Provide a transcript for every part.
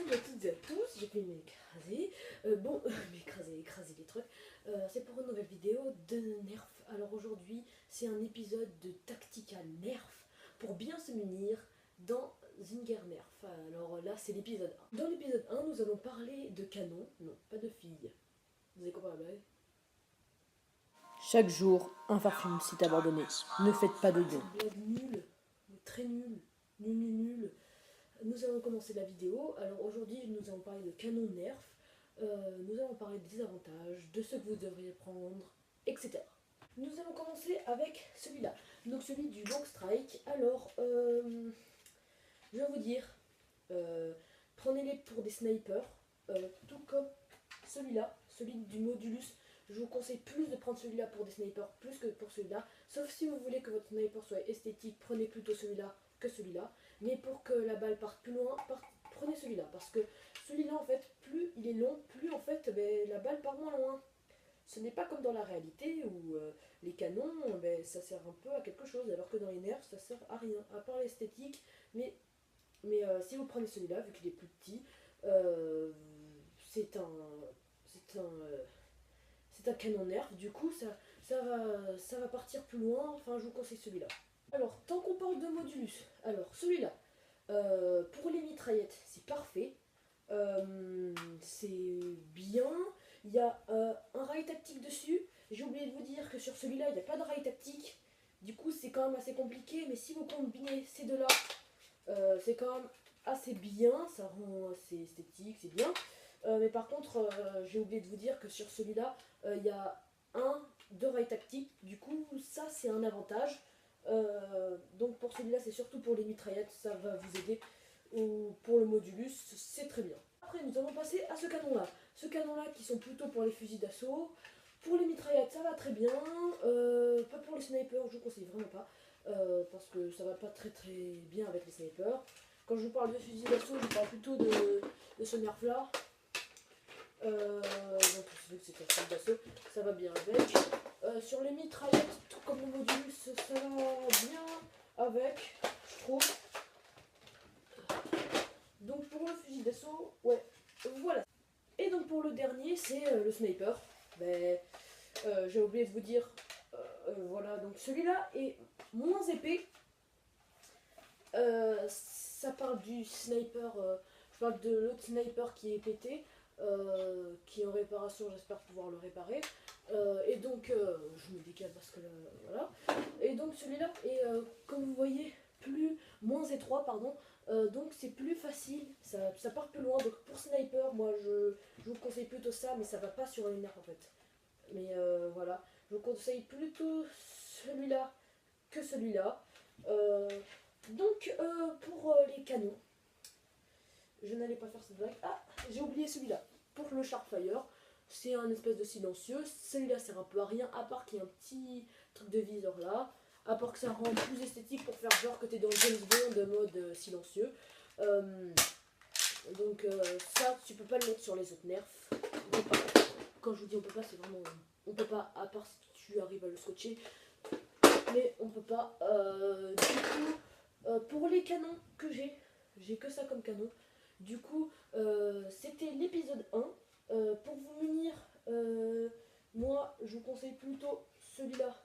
Salut à toutes et à tous, j'ai fait m'écraser. Écraser les trucs. C'est pour une nouvelle vidéo de Nerf. Alors aujourd'hui, c'est un épisode de Tactical Nerf pour bien se munir dans Zinger Nerf. Alors là, c'est l'épisode 1. Dans l'épisode 1, nous allons parler de canon, non, pas de filles. Vous avez compris la blague? Chaque jour, un farfum site abandonné. Ne faites pas de dons. Blague nulle, très nulle, nul. Nous allons commencer la vidéo. Alors aujourd'hui, nous allons parler de canon Nerf. Nous allons parler des avantages, de ce que vous devriez prendre, etc. Nous allons commencer avec celui-là. Donc celui du Long Strike. Alors, je vais vous dire, prenez-les pour des snipers, tout comme celui-là, celui du Modulus. Je vous conseille plus de prendre celui-là pour des snipers, plus que pour celui-là. Sauf si vous voulez que votre sniper soit esthétique, prenez plutôt celui-là que celui-là. Mais pour que la balle parte plus loin, prenez celui-là. Parce que celui-là, en fait, plus il est long, plus en fait, la balle part moins loin. Ce n'est pas comme dans la réalité où les canons, ça sert un peu à quelque chose. Alors que dans les nerfs, ça sert à rien, à part l'esthétique. Mais si vous prenez celui-là, vu qu'il est plus petit, c'est un canon nerf, du coup ça va partir plus loin, enfin je vous conseille celui-là. Alors, tant qu'on parle de Modulus, alors celui-là, pour les mitraillettes, c'est parfait, c'est bien, il y a un rail tactique dessus, j'ai oublié de vous dire que sur celui-là, il n'y a pas de rail tactique, du coup c'est quand même assez compliqué, mais si vous combinez ces deux-là, c'est quand même assez bien, ça rend assez esthétique, c'est bien. Mais par contre, j'ai oublié de vous dire que sur celui-là, il y a deux rails tactiques. Du coup, ça, c'est un avantage. Donc pour celui-là, c'est surtout pour les mitraillettes, ça va vous aider. Ou pour le Modulus, c'est très bien. Après, nous allons passer à ce canon-là. Ce canon-là qui sont plutôt pour les fusils d'assaut. Pour les mitraillettes, ça va très bien. Pas pour les snipers, je vous conseille vraiment pas. Parce que ça va pas très bien avec les snipers. Quand je vous parle de fusil d'assaut, je parle plutôt de ce nerf-là. Donc vu que c'est un fusil d'assaut, ça va bien avec. Sur les mitraillettes, tout comme le Modulus, ça va bien avec, je trouve. Donc pour le fusil d'assaut, ouais, voilà. Et donc pour le dernier, c'est le sniper. J'ai oublié de vous dire, voilà, donc celui-là est moins épais. Ça parle du sniper, je parle de l'autre sniper qui est pété, qui est en réparation, j'espère pouvoir le réparer. Et donc, je me décale parce que voilà. Et donc celui-là est, comme vous voyez, moins étroit, pardon. Donc c'est plus facile, ça part plus loin. Donc pour sniper, moi je vous conseille plutôt ça, mais ça va pas sur les nerfs en fait. Mais voilà, je vous conseille plutôt celui-là que celui-là. Pour les canons, je n'allais pas faire cette blague. Ah, j'ai oublié celui-là. Pour le Sharpfire, c'est un espèce de silencieux. Celui-là sert un peu à rien, à part qu'il y a un petit truc de viseur là. À part que ça rend plus esthétique pour faire genre que t'es dans James Bond mode silencieux. Ça, tu peux pas le mettre sur les autres nerfs. Quand je vous dis on peut pas, c'est vraiment... On peut pas, à part si tu arrives à le scotcher. Mais on peut pas. Du coup, pour les canons que j'ai que ça comme canon. Du coup, c'était l'épisode 1. Pour vous munir, moi, je vous conseille plutôt celui-là.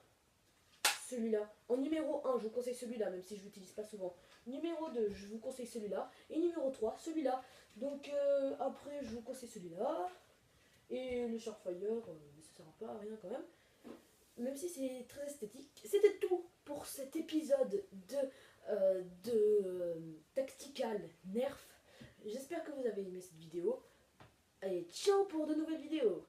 Celui-là. En numéro 1, je vous conseille celui-là, même si je l'utilise pas souvent. Numéro 2, je vous conseille celui-là. Et numéro 3, celui-là. Donc, après, je vous conseille celui-là. Et le Sharpfire, ça sert pas à rien quand même. Même si c'est très esthétique. C'était tout pour cet épisode de Tactical Nerf. J'espère que vous avez aimé cette vidéo. Allez, ciao pour de nouvelles vidéos.